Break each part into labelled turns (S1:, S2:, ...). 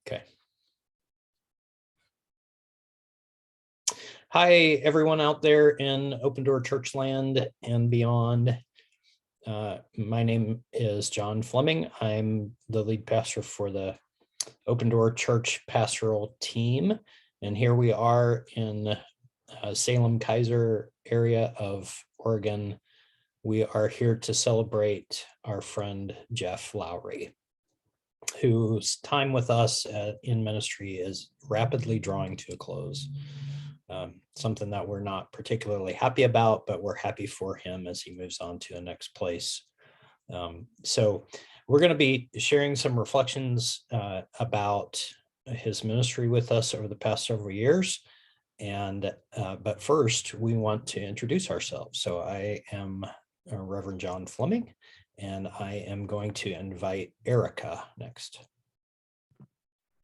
S1: Okay. Hi, everyone out there in Open Door Church land and beyond. My name is John Fleming. I'm the lead pastor for the Open Door Church pastoral team. And here we are in Salem Kaiser area of Oregon. We are here to celebrate our friend Jeff Lowery, whose time with us in ministry is rapidly drawing to a close. Something that we're not particularly happy about, but we're happy for him as he moves on to the next place. So we're going to be sharing some reflections about his ministry with us over the past several years. And but first, we want to introduce ourselves. So I am Reverend John Fleming, and I am going to invite Erica next.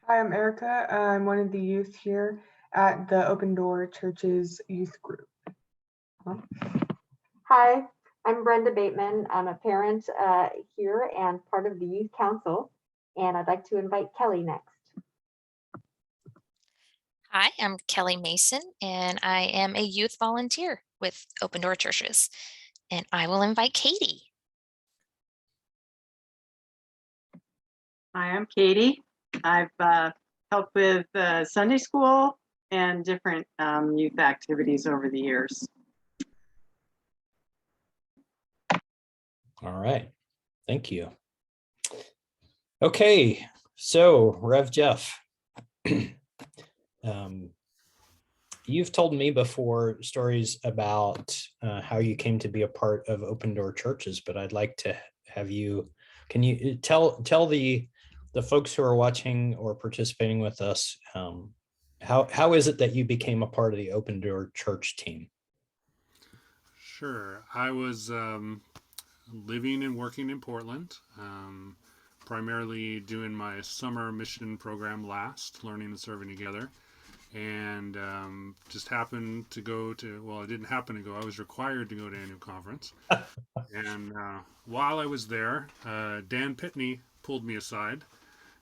S2: Hi, I'm Erica. I'm one of the youth here at the Open Door Church's youth group.
S3: Hi, I'm Brenda Bateman. I'm a parent here and part of the Youth Council, and I'd like to invite Kelly next.
S4: Hi, I'm Kelly Mason, and I am a youth volunteer with Open Door Churches, and I will invite Katie.
S5: Hi, I'm Katie. I've helped with Sunday school and different youth activities over the years.
S1: All right, thank you. Okay, so Rev Jeff, you've told me before stories about how you came to be a part of Open Door Churches, but I'd like to have you, can you tell the folks who are watching or participating with us, how is it that you became a part of the Open Door Church team?
S6: Sure. I was living and working in Portland, primarily doing my summer mission program last, Learning and Serving Together, and just happened to go to, well, I didn't happen to go, I was required to go to annual conference. And while I was there, Dan Pitney pulled me aside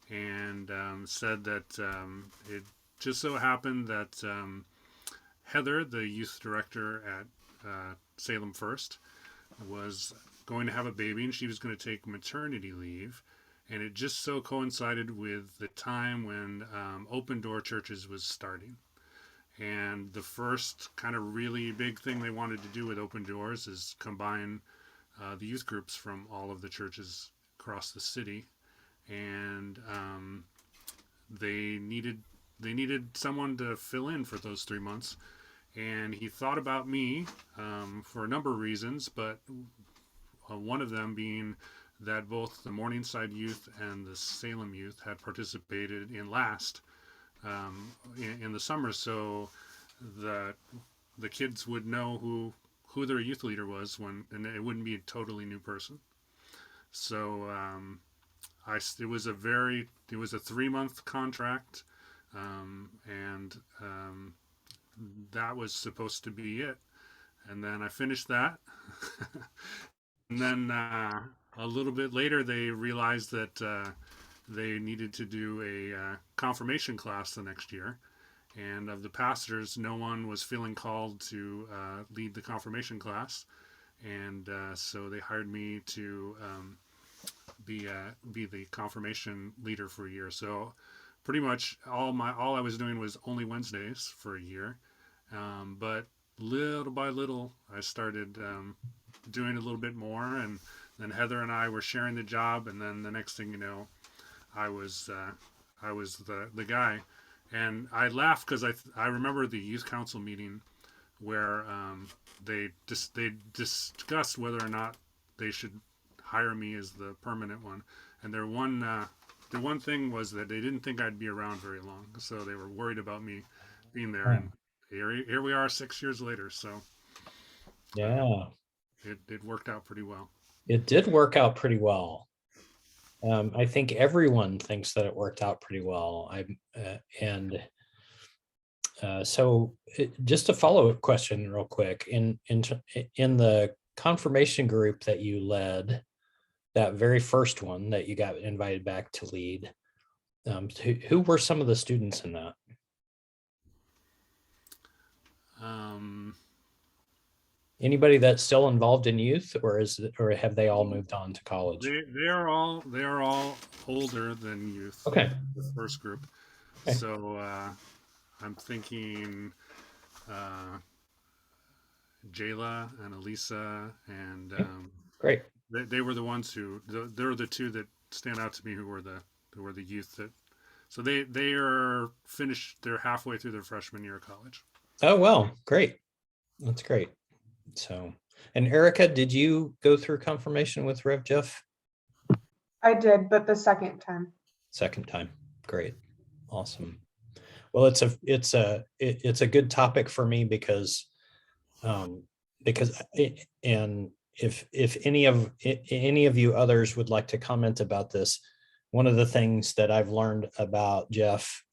S6: and said that it just so happened that Heather, the youth director at Salem First, was going to have a baby and she was going to take maternity leave. And it just so coincided with the time when Open Door Churches was starting. And the first kind of really big thing they wanted to do with Open Doors is combine the youth groups from all of the churches across the city. And they needed someone to fill in for those 3 months. And he thought about me for a number of reasons, but one of them being that both the Morningside Youth and the Salem Youth had participated in last in the summer, so the kids would know who their youth leader was and it wouldn't be a totally new person. So it was a 3-month contract, and that was supposed to be it. And then I finished that. And then a little bit later, they realized that they needed to do a confirmation class the next year. And of the pastors, no one was feeling called to lead the confirmation class. And so they hired me to be the confirmation leader for a year. So pretty much all I was doing was only Wednesdays for a year. But little by little, I started doing a little bit more, and then Heather and I were sharing the job, and then the next thing you know, I was the guy. And I laughed because I remember the youth council meeting where they discussed whether or not they should hire me as the permanent one. And their one thing was that they didn't think I'd be around very long, so they were worried about me being there. And here we are 6 years later. So
S1: Yeah,
S6: it worked out pretty well.
S1: It did work out pretty well. I think everyone thinks that it worked out pretty well. So just a follow-up question real quick. In the confirmation group that you led, that very first one that you got invited back to lead, who were some of the students in that? Anybody that's still involved in youth, or have they all moved on to college?
S6: They are all older than youth.
S1: Okay.
S6: The first group.
S1: Okay.
S6: So I'm thinking Jayla and Elisa, and
S1: Great.
S6: they were the ones they're the two that stand out to me who were the youth that. So they are finished. They're halfway through their freshman year of college.
S1: Oh, well, great. That's great. So, and Erica, did you go through confirmation with Rev Jeff?
S2: I did, but the second time.
S1: Second time. Great. Awesome. Well, it's a good topic for me because if any of you others would like to comment about this, one of the things that I've learned about Jeff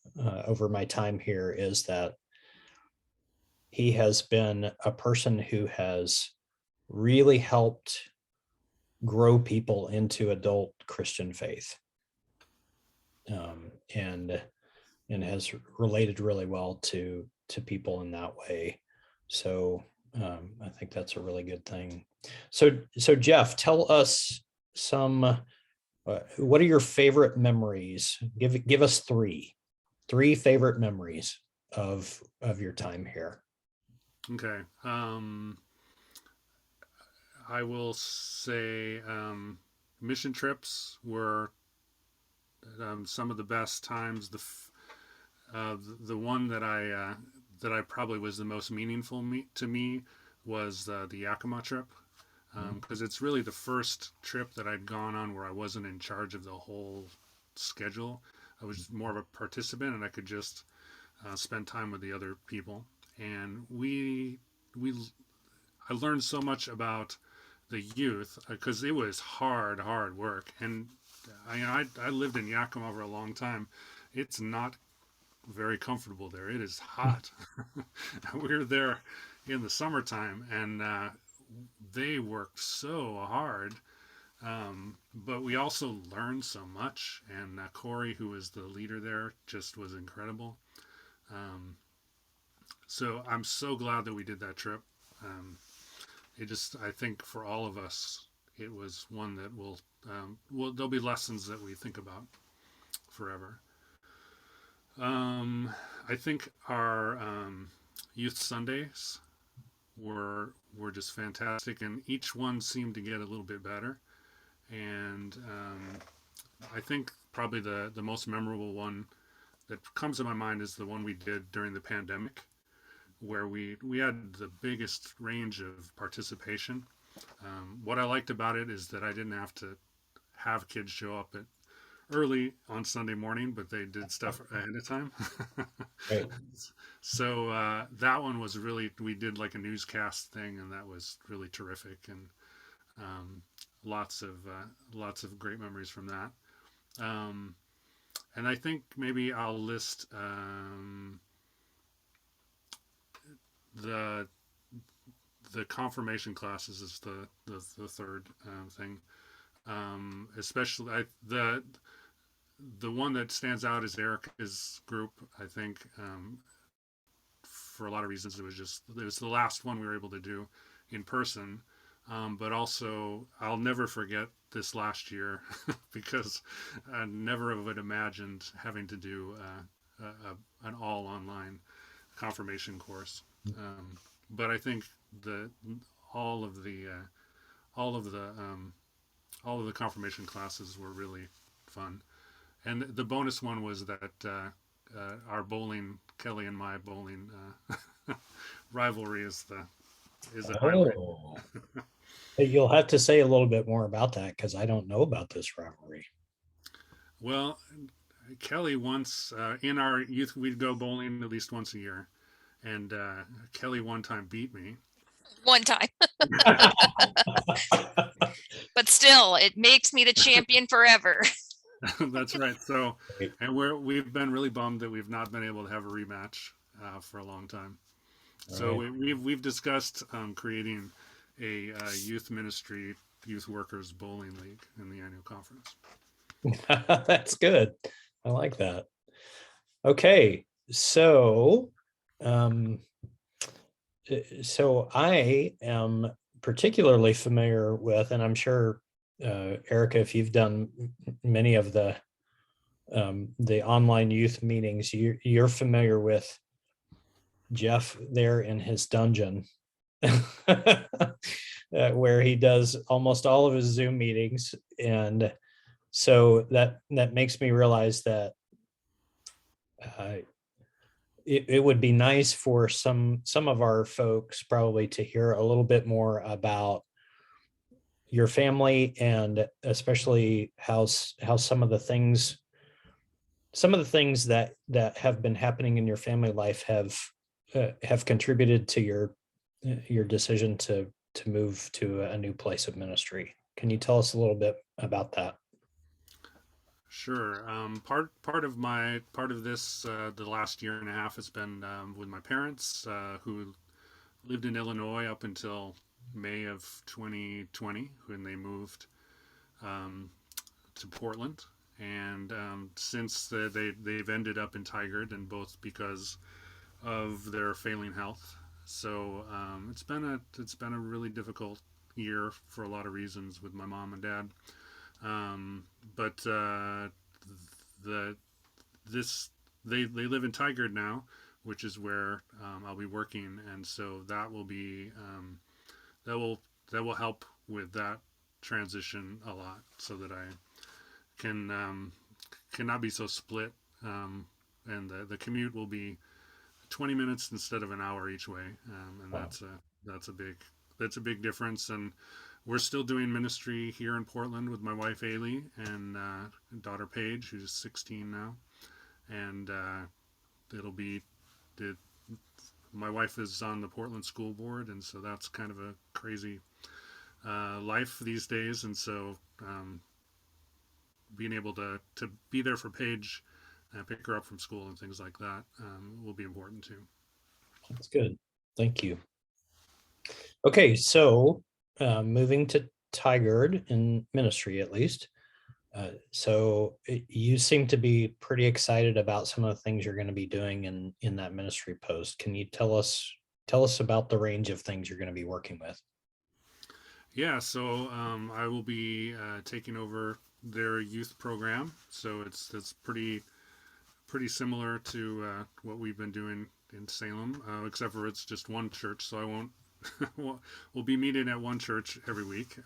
S1: over my time here is that he has been a person who has really helped grow people into adult Christian faith, and has related really well to people in that way. So I think that's a really good thing. So Jeff, tell us some. What are your favorite memories? Give us three favorite memories of your time here.
S6: Okay. I will say mission trips were some of the best times. The one that I probably was the most meaningful to me was the Yakima trip, because it's really the first trip that I'd gone on where I wasn't in charge of the whole schedule. I was more of a participant, and I could just spend time with the other people. And I learned so much about the youth because it was hard work. And I lived in Yakima for a long time. It's not very comfortable there. It is hot. We were there in the summertime, and they worked so hard. But we also learned so much. And Corey, who was the leader there, just was incredible. So I'm so glad that we did that trip. I think for all of us, it was one that there'll be lessons that we think about forever. I think our youth Sundays were just fantastic, and each one seemed to get a little bit better. And I think probably the most memorable one that comes to my mind is the one we did during the pandemic, where we had the biggest range of participation. What I liked about it is that I didn't have to have kids show up early on Sunday morning, but they did stuff ahead of time.
S1: Right.
S6: So that one was we did like a newscast thing, and that was really terrific, and lots of great memories from that. And I think maybe I'll list the confirmation classes is the third thing. Especially the one that stands out is Erica's group. I think for a lot of reasons it was the last one we were able to do in person. But also I'll never forget this last year because I never would have imagined having to do an all online confirmation course. But I think all of the confirmation classes were really fun, and the bonus one was that our bowling, Kelly and my bowling rivalry is a highlight.
S1: You'll have to say a little bit more about that because I don't know about this rivalry.
S6: Well, Kelly once in our youth we'd go bowling at least once a year, and Kelly one time beat me.
S4: One time. But still, it makes me the champion forever.
S6: That's right. So, and we've been really bummed that we've not been able to have a rematch for a long time. So we've discussed creating a youth ministry Youth Workers Bowling League in the annual conference.
S1: That's good. I like that. Okay, so I am particularly familiar with, and I'm sure Erica, if you've done many of the online youth meetings, you're familiar with Jeff there in his dungeon, where he does almost all of his Zoom meetings, and so that makes me realize that it would be nice for some of our folks probably to hear a little bit more about your family, and especially how some of the things that have been happening in your family life have contributed to your decision to move to a new place of ministry. Can you tell us a little bit about that?
S6: Sure. Part of this the last year and a half has been with my parents, who lived in Illinois up until May of 2020, when they moved to Portland, and since they've ended up in Tigard, and both because of their failing health. So it's been a really difficult year for a lot of reasons with my mom and dad. But they live in Tigard now, which is where I'll be working, and so that will be that will help with that transition a lot, so that I cannot be so split, and the commute will be 20 minutes instead of an hour each way, and
S1: Wow.
S6: that's a big difference. And we're still doing ministry here in Portland with my wife Ailey and daughter Paige, who's 16 now, and my wife is on the Portland School Board, and so that's kind of a crazy life these days. And so being able to be there for Paige, pick her up from school and things like that, will be important too.
S1: That's good. Thank you. Okay, so moving to Tigard in ministry, at least. So you seem to be pretty excited about some of the things you're going to be doing in that ministry post. Can you tell us about the range of things you're going to be working with?
S6: Yeah, so I will be taking over their youth program. So it's pretty similar to what we've been doing in Salem, except for it's just one church. So I won't. We'll be meeting at one church every week,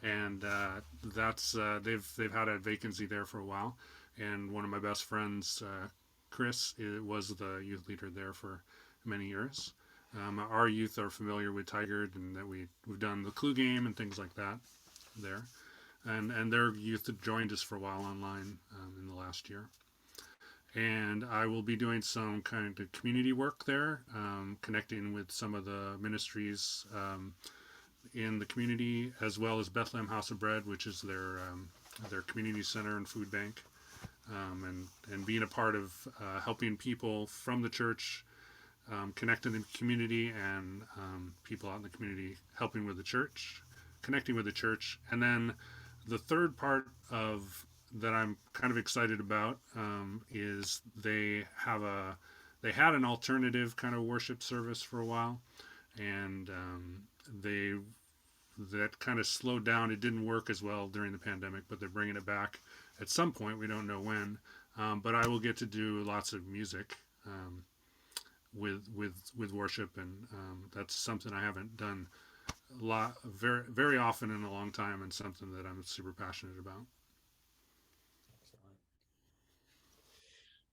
S6: and that's they've had a vacancy there for a while. And one of my best friends, Chris, was the youth leader there for many years. Our youth are familiar with Tigard, and that we've done the Clue game and things like that there, and their youth had joined us for a while online in the last year. And I will be doing some kind of community work there, connecting with some of the ministries in the community, as well as Bethlehem House of Bread, which is their community center and food bank, and being a part of helping people from the church connect in the community, and people out in the community helping with the church, connecting with the church. And then the third part of that I'm kind of excited about is they had an alternative kind of worship service for a while, and that kind of slowed down. It didn't work as well during the pandemic, but they're bringing it back at some point. We don't know when, but I will get to do lots of music with worship, and that's something I haven't done very often in a long time, and something that I'm super passionate about.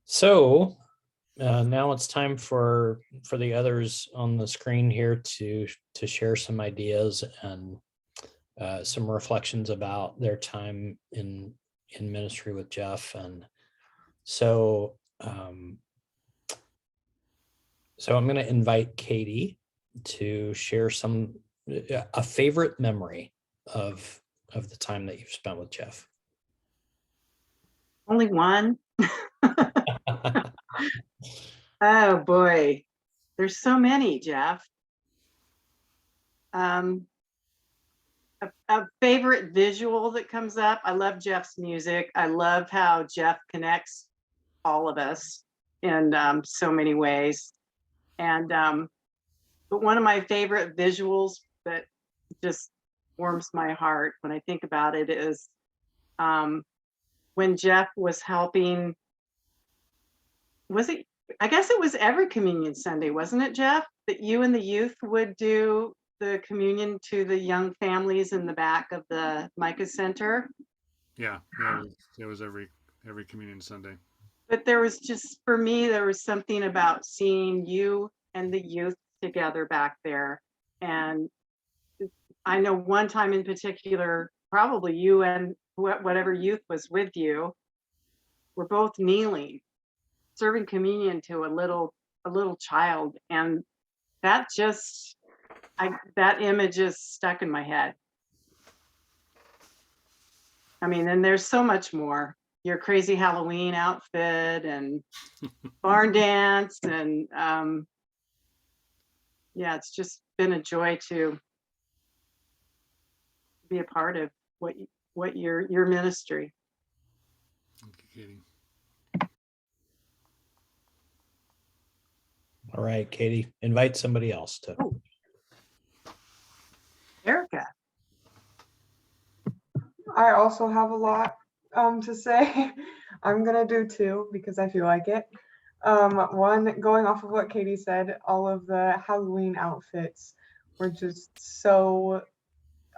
S6: So now it's time for the others on the screen here to share some ideas and some reflections about their time in ministry with Jeff. And so I'm going to invite Katie to share a favorite memory of the time that you've spent with Jeff.
S5: Only one? Oh boy, there's so many, Jeff. a favorite visual that comes up. I love Jeff's music. I love how Jeff connects all of us in so many ways. And but one of my favorite visuals that just warms my heart when I think about it is when Jeff was helping. Was it? I guess it was every communion Sunday, wasn't it, Jeff? That you and the youth would do the communion to the young families in the back of the Micah Center.
S6: Yeah, it was every communion Sunday.
S5: But there was just, for me, there was something about seeing you and the youth together back there. And I know one time in particular, probably you and whatever youth was with you were both kneeling, serving communion to a little child. And that just, that image is stuck in my head. I mean, and there's so much more. Your crazy Halloween outfit and barn dance, and yeah, it's just been a joy to be a part of what your ministry.
S6: Thank you, Katie.
S1: All right, Katie, invite somebody else to.
S5: Erica.
S2: I also have a lot to say. I'm gonna do two because I feel like it. One, going off of what Katie said, all of the Halloween outfits were just so,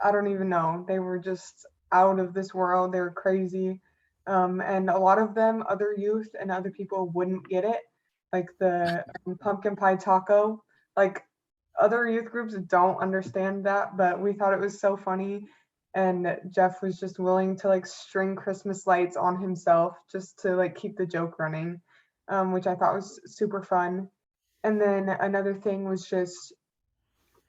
S2: I don't even know, they were just out of this world. They were crazy. And a lot of them, other youth and other people wouldn't get it. Like the pumpkin pie taco, like other youth groups don't understand that, but we thought it was so funny. And Jeff was just willing to like string Christmas lights on himself just to like keep the joke running, which I thought was super fun. And then another thing was just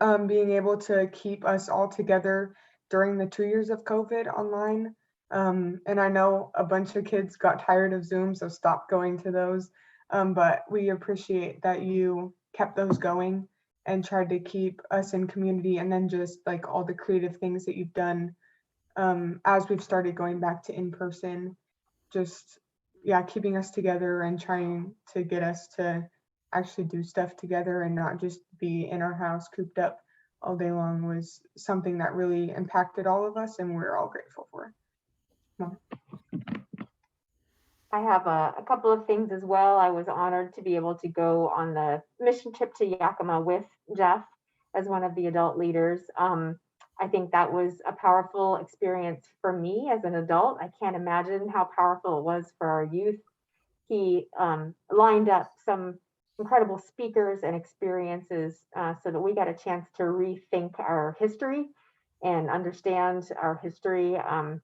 S2: being able to keep us all together during the 2 years of COVID online. And I know a bunch of kids got tired of Zoom, so stopped going to those. But we appreciate that you kept those going and tried to keep us in community, and then just like all the creative things that you've done as we've started going back to in person, just yeah, keeping us together and trying to get us to actually do stuff together and not just be in our house cooped up all day long was something that really impacted all of us, and we're all grateful for.
S3: I have a couple of things as well. I was honored to be able to go on the mission trip to Yakima with Jeff as one of the adult leaders. I think that was a powerful experience for me as an adult. I can't imagine how powerful it was for our youth. He lined up some incredible speakers and experiences so that we got a chance to rethink our history and understand our history a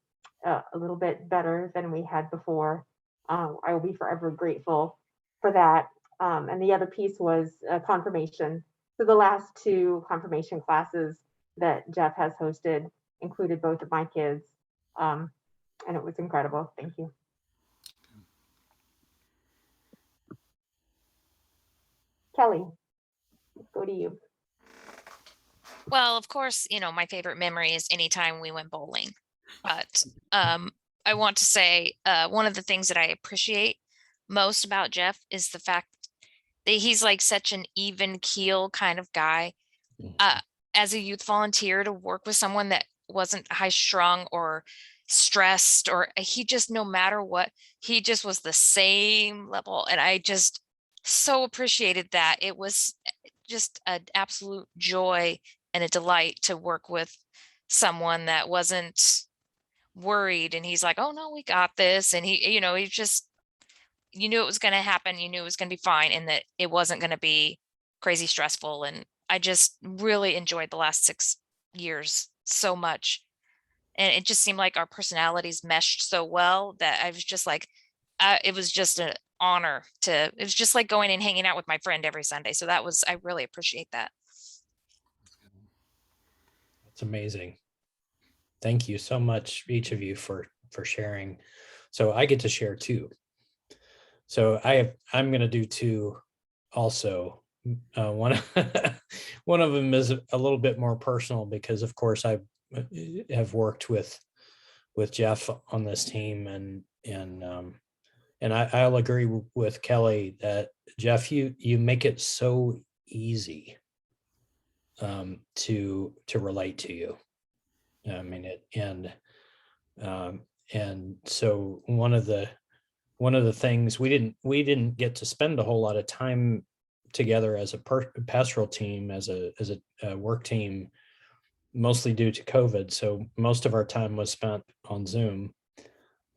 S3: little bit better than we had before. I will be forever grateful for that. And the other piece was confirmation. So the last two confirmation classes that Jeff has hosted included both of my kids. And it was incredible. Thank you. Kelly, let's go to you.
S4: Well, of course, my favorite memory is anytime we went bowling. But I want to say one of the things that I appreciate most about Jeff is the fact that he's like such an even keel kind of guy. As a youth volunteer, to work with someone that wasn't high strung or stressed, or he just, no matter what, he just was the same level. And I just so appreciated that. It was just an absolute joy and a delight to work with someone that wasn't worried, and he's like, oh no, we got this. And he just, you knew it was going to happen, you knew it was going to be fine, and that it wasn't going to be crazy stressful. And I just really enjoyed the last 6 years so much, and it just seemed like our personalities meshed so well that I was just like, it was just an honor it was just like going and hanging out with my friend every Sunday. So I really appreciate that.
S1: That's amazing. Thank you so much, each of you, for sharing. So I get to share too. So I'm going to do two also. One of them is a little bit more personal because, of course, I have worked with Jeff on this team, and I'll agree with Kelly that Jeff, you make it so easy to relate to you. I mean it, and so one of the things we didn't get to spend a whole lot of time together as a pastoral team, as a work team, mostly due to COVID. So most of our time was spent on Zoom.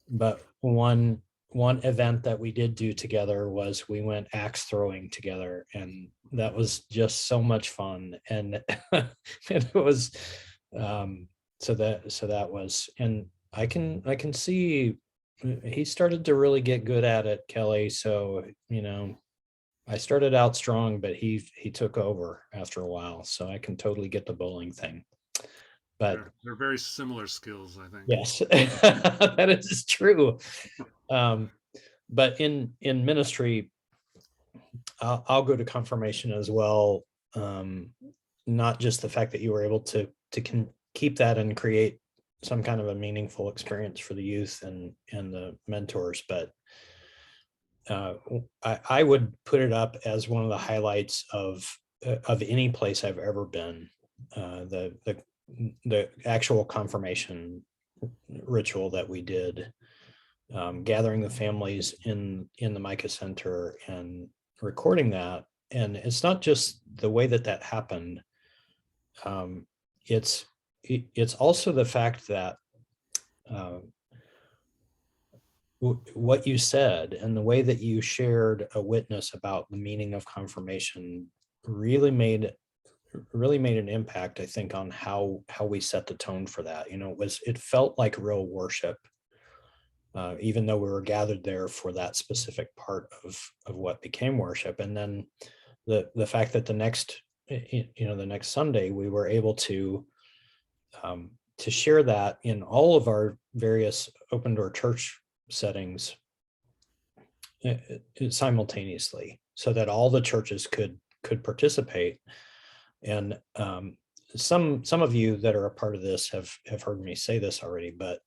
S1: But one event that we did do together was we went axe throwing together, and that was just so much fun. And it was so that was, and I can see he started to really get good at it, Kelly. So, I started out strong, but he took over after a while. So I can totally get the bowling thing. But
S6: they're very similar skills, I think.
S1: yes, that is true. But in ministry, I'll go to confirmation as well. Not just the fact that you were able to keep that and create some kind of a meaningful experience for the youth and the mentors, but I would put it up as one of the highlights of any place I've ever been. The actual confirmation ritual that we did, gathering the families in the Micah Center and recording that. And it's not just the way that happened. It's also the fact that what you said and the way that you shared a witness about the meaning of confirmation really made an impact, I think, on how we set the tone for that. It felt like real worship, even though we were gathered there for that specific part of what became worship. And then the fact that the next Sunday we were able to share that in all of our various open door church settings simultaneously, so that all the churches could participate. And some of you that are a part of this have heard me say this already, but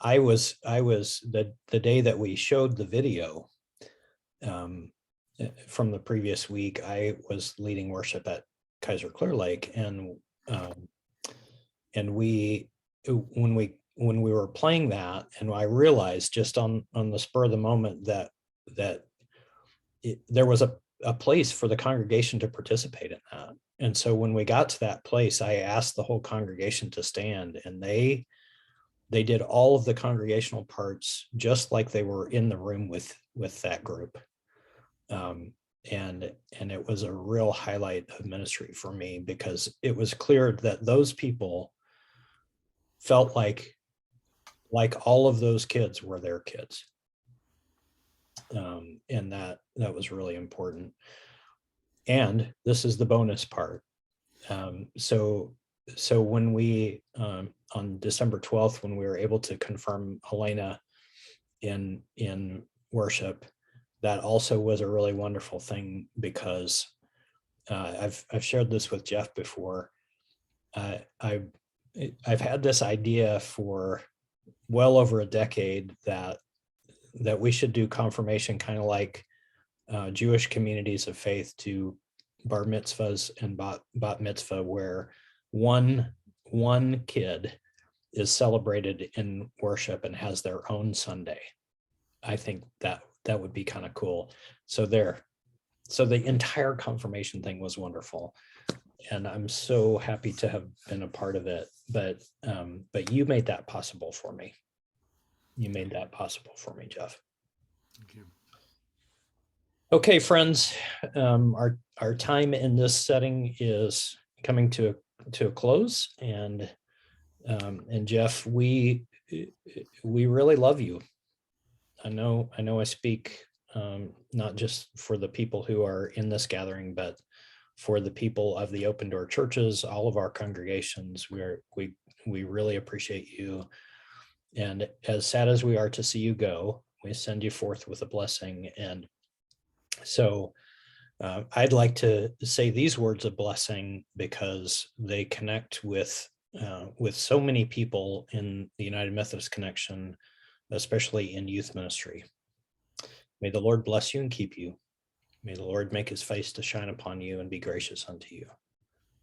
S1: I was the day that we showed the video from the previous week, I was leading worship at Kaiser Clear Lake, and when we were playing that, and I realized just on the spur of the moment that there was a place for the congregation to participate in that. And so when we got to that place, I asked the whole congregation to stand, and they did all of the congregational parts just like they were in the room with that group. And it was a real highlight of ministry for me, because it was clear that those people felt like all of those kids were their kids. And that was really important. And this is the bonus part. So when we, on December 12th, when we were able to confirm Helena in worship, that also was a really wonderful thing, because I've shared this with Jeff before. I've had this idea for well over a decade that we should do confirmation kind of like Jewish communities of faith do bar mitzvahs and bat mitzvah, where one kid is celebrated in worship and has their own Sunday. I think that would be kind of cool. So the entire confirmation thing was wonderful, and I'm so happy to have been a part of it. But you made that possible for me. You made that possible for me, Jeff.
S6: Thank you.
S1: Okay, friends, our time in this setting is coming to a close, and Jeff, we really love you. I know I speak not just for the people who are in this gathering, but for the people of the open door churches, all of our congregations. We really appreciate you. And as sad as we are to see you go, we send you forth with a blessing. And so I'd like to say these words of blessing, because they connect with with so many people in the United Methodist Connection, especially in youth ministry. May the Lord bless you and keep you. May the Lord make his face to shine upon you and be gracious unto you.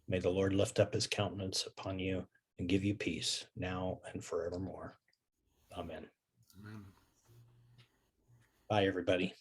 S1: May the Lord lift up his countenance upon you and give you peace now and forevermore. Amen.
S6: Amen.
S1: Bye, everybody.